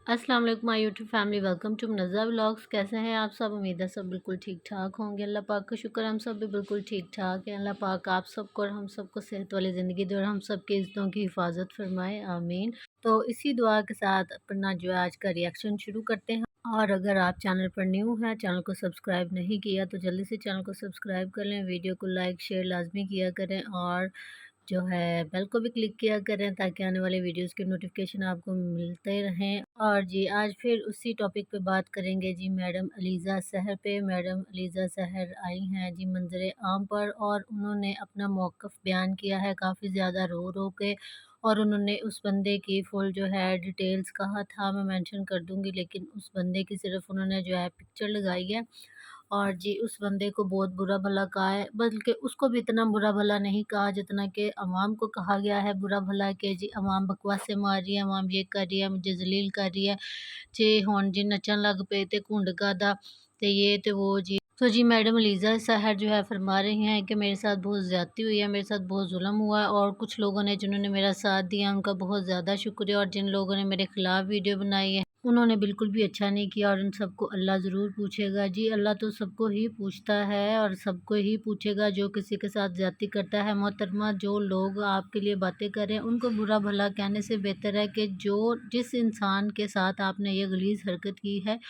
अस्सलाम वालेकुम my YouTube family, welcome to Manza vlogs. कैसे हैं आप सब? उम्मीद है सब बिल्कुल ठीक ठाक होंगे। अल्लाह पाक का शुक्र, हम सब भी बिल्कुल ठीक ठाक हैं। अल्लाह पाक आप सबको और हम सबको सेहत वाली ज़िंदगी दे और हम सब की इज़्ज़तों की हिफाजत फरमाए, आमीन। तो इसी दुआ के साथ अपना जो है आज का रिएक्शन शुरू करते हैं। और अगर आप चैनल पर न्यू हैं, चैनल को सब्सक्राइब नहीं किया तो जल्दी से चैनल को सब्सक्राइब कर लें, वीडियो को लाइक शेयर लाजमी किया करें और जो है बेल को भी क्लिक किया करें ताकि आने वाले वीडियोस के नोटिफिकेशन आपको मिलते रहें। और जी आज फिर उसी टॉपिक पे बात करेंगे जी, मैडम अलीज़ा सहर पे। मैडम अलीज़ा सहर आई हैं जी मंजर आम पर और उन्होंने अपना मौक़िफ़ बयान किया है काफ़ी ज़्यादा रो रो के। और उन्होंने उस बंदे की फुल जो है डिटेल्स कहा था, मैं मेंशन कर दूंगी, लेकिन उस बंदे की सिर्फ उन्होंने जो है पिक्चर लगाई है। और जी उस बंदे को बहुत बुरा भला कहा है, बल्कि उसको भी इतना बुरा भला नहीं कहा जितना कि अवाम को कहा गया है बुरा भला, कि जी अवाम बकवासें मार रही है, अवाम ये कर रही है, मुझे जलील कर रही है, जे हुण जी नचन लग पे ते घुंड गादा ते ये ते वो जी। तो जी मैडम अलीज़ा सहर जो है फरमा रही हैं कि मेरे साथ बहुत ज़्यादती हुई है, मेरे साथ बहुत जुल्म हुआ है और कुछ लोगों ने जिन्होंने मेरा साथ दिया उनका बहुत ज़्यादा शुक्रिया, और जिन लोगों ने मेरे ख़िलाफ़ वीडियो बनाई है उन्होंने बिल्कुल भी अच्छा नहीं किया और उन सबको अल्लाह ज़रूर पूछेगा। जी अल्लाह तो सबको ही पूछता है और सबको ही पूछेगा जो किसी के साथ ज़्यादती करता है। मोहतरमा, जो लोग आपके लिए बातें कर रहे हैं उनको बुरा भला कहने से बेहतर है कि जो जिस इंसान के साथ आपने ये गलीज़ हरकत की है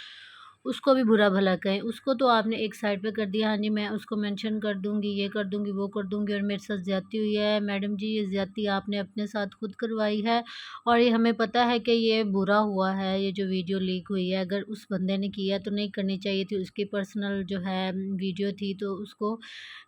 उसको भी बुरा भला कहें। उसको तो आपने एक साइड पे कर दिया, हाँ जी मैं उसको मेंशन कर दूँगी, ये कर दूँगी, वो कर दूँगी और मेरे साथ ज़्यादती हुई है। मैडम जी ये ज़्यादती आपने अपने साथ खुद करवाई है और ये हमें पता है कि ये बुरा हुआ है, ये जो वीडियो लीक हुई है। अगर उस बंदे ने किया तो नहीं करनी चाहिए थी, उसकी पर्सनल जो है वीडियो थी तो उसको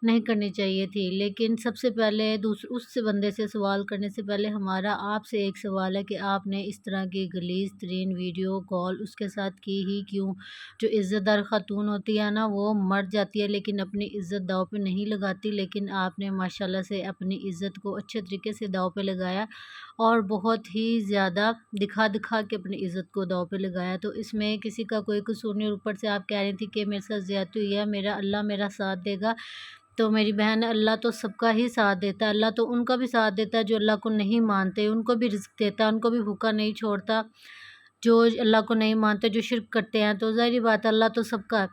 नहीं करनी चाहिए थी। लेकिन सबसे पहले उस बंदे से सवाल करने से पहले हमारा आपसे एक सवाल है कि आपने इस तरह की गलीज़ तरीन वीडियो कॉल उसके साथ की ही क्यों? जो इज़्ज़तदार ख़ातून होती है ना वो मर जाती है लेकिन अपनी इज़्ज़त दाँव पे नहीं लगाती, लेकिन आपने माशाल्लाह से अपनी इज़्ज़त को अच्छे तरीके से दाँव पे लगाया और बहुत ही ज़्यादा दिखा के अपनी इज़्ज़त को दाँव पे लगाया। तो इसमें किसी का कोई कसूर नहीं, और ऊपर से आप कह रही थी कि मेरे साथ ज़्यादती हुई है, मेरा अल्लाह मेरा साथ देगा। तो मेरी बहन, अल्लाह तो सबका ही साथ देता है, अल्लाह तो उनका भी साथ देता है जो अल्लाह को नहीं मानते, उनको भी रिज़्क देता है, उनको भी भूखा नहीं छोड़ता। जो अल्लाह को नहीं मानते, जो शिर्क करते हैं, तो ज़ाहिर-सी बात है अल्लाह तो सबका है।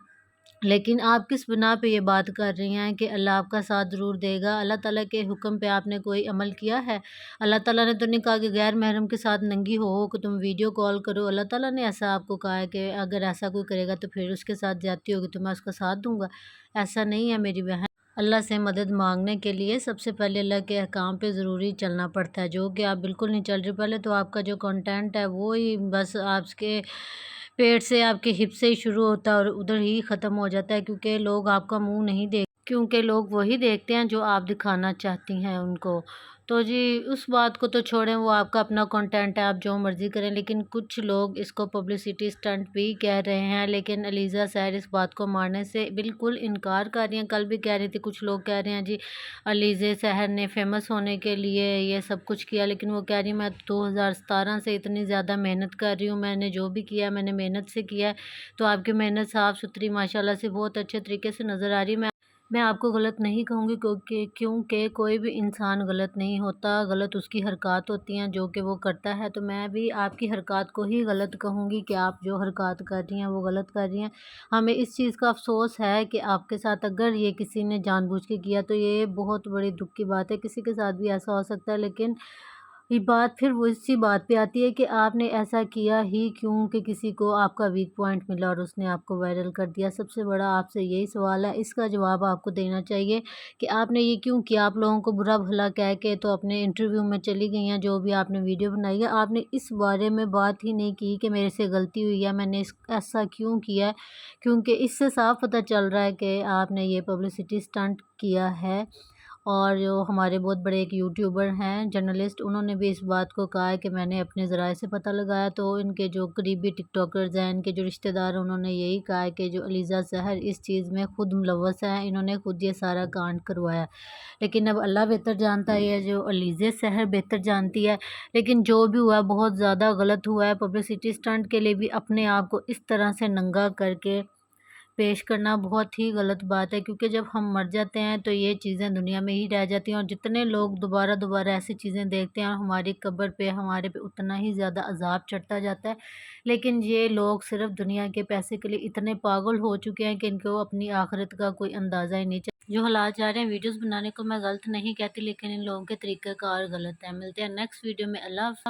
लेकिन आप किस बिना पे ये बात कर रही हैं कि अल्लाह आपका साथ ज़रूर देगा? अल्लाह ताला के हुक्म पे आपने कोई अमल किया है? अल्लाह ताला ने तो नहीं कहा कि गैर महरम के साथ नंगी हो कि तुम वीडियो कॉल करो। अल्लाह ताला ने ऐसा आपको कहा है कि अगर ऐसा कोई करेगा तो फिर उसके साथ ज़्यादती होगी तो मैं उसका साथ दूँगा? ऐसा नहीं है मेरी बहन। अल्लाह से मदद माँगने के लिए सबसे पहले अल्लाह के अहकाम पे ज़रूरी चलना पड़ता है, जो कि आप बिल्कुल नहीं चल रही। पहले तो आपका जो कंटेंट है वो ही बस आपके पेट से, आपके हिप से ही शुरू होता है और उधर ही ख़त्म हो जाता है, क्योंकि लोग वही देखते हैं जो आप दिखाना चाहती हैं उनको। तो जी उस बात को तो छोड़ें, वो आपका अपना कंटेंट है, आप जो मर्ज़ी करें। लेकिन कुछ लोग इसको पब्लिसिटी स्टंट भी कह रहे हैं, लेकिन अलीज़ा सहर इस बात को मानने से बिल्कुल इनकार कर रही हैं। कल भी कह रही थी, कुछ लोग कह रहे हैं जी अलीज़ा सहर ने फ़ेमस होने के लिए ये सब कुछ किया, लेकिन वो कह रही मैं 2017 से इतनी ज़्यादा मेहनत कर रही हूँ, मैंने जो भी किया मैंने मेहनत से किया है। तो आपकी मेहनत साफ़ सुथरी माशाल्लाह से बहुत अच्छे तरीके से नज़र आ रही है। मैं आपको गलत नहीं कहूँगी, क्योंकि कोई भी इंसान गलत नहीं होता, गलत उसकी हरकत होती हैं जो कि वो करता है। तो मैं भी आपकी हरकत को ही गलत कहूँगी कि आप जो हरकत कर रही हैं वो गलत कर रही हैं। हमें इस चीज़ का अफ़सोस है कि आपके साथ अगर ये किसी ने जानबूझ के किया तो ये बहुत बड़ी दुःख की बात है। किसी के साथ भी ऐसा हो सकता है, लेकिन ये बात फिर वो इसी बात पे आती है कि आपने ऐसा किया ही क्यों, कि किसी को आपका वीक पॉइंट मिला और उसने आपको वायरल कर दिया। सबसे बड़ा आपसे यही सवाल है, इसका जवाब आपको देना चाहिए कि आपने ये क्यों किया। आप लोगों को बुरा भला कह के तो अपने इंटरव्यू में चली गई हैं, जो भी आपने वीडियो बनाई है आपने इस बारे में बात ही नहीं की कि मेरे से गलती हुई है, मैंने ऐसा क्यों किया है। क्योंकि इससे साफ पता चल रहा है कि आपने ये पब्लिसिटी स्टंट किया है। और जो हमारे बहुत बड़े एक यूट्यूबर हैं जर्नलिस्ट, उन्होंने भी इस बात को कहा है कि मैंने अपने ज़राए से पता लगाया। तो इनके जो करीबी टिकटॉकर्स हैं, इनके जो रिश्तेदार हैं, उन्होंने यही कहा है कि जो अलीज़ा सहर इस चीज़ में खुद मुलव्वस हैं, इन्होंने खुद ये सारा कांड करवाया। लेकिन अब अल्लाह बेहतर जानता है, ये जो अलीज़ा सहर बेहतर जानती है। लेकिन जो भी हुआ बहुत ज़्यादा गलत हुआ है। पब्लिसिटी स्टंट के लिए भी अपने आप को इस तरह से नंगा करके پیش کرنا بہت ہی غلط بات ہے، کیونکہ جب ہم مر جاتے ہیں تو یہ چیزیں دنیا میں ہی رہ جاتی ہیں، اور جتنے لوگ دوبارہ دوبارہ ایسی چیزیں دیکھتے ہیں اور ہماری قبر پہ ہمارے پہ اتنا ہی زیادہ عذاب چڑھتا جاتا ہے۔ لیکن یہ لوگ صرف دنیا کے پیسے کے لیے اتنے پاگل ہو چکے ہیں کہ ان کو اپنی آخرت کا کوئی اندازہ ہی نہیں چلتا۔ جو حالات جا رہے ہیں ویڈیوز بنانے کو میں غلط نہیں کہتی، لیکن ان لوگوں کے طریقہ کار غلط ہے۔ ملتے ہیں نیکسٹ ویڈیو میں، اللہ حافظ۔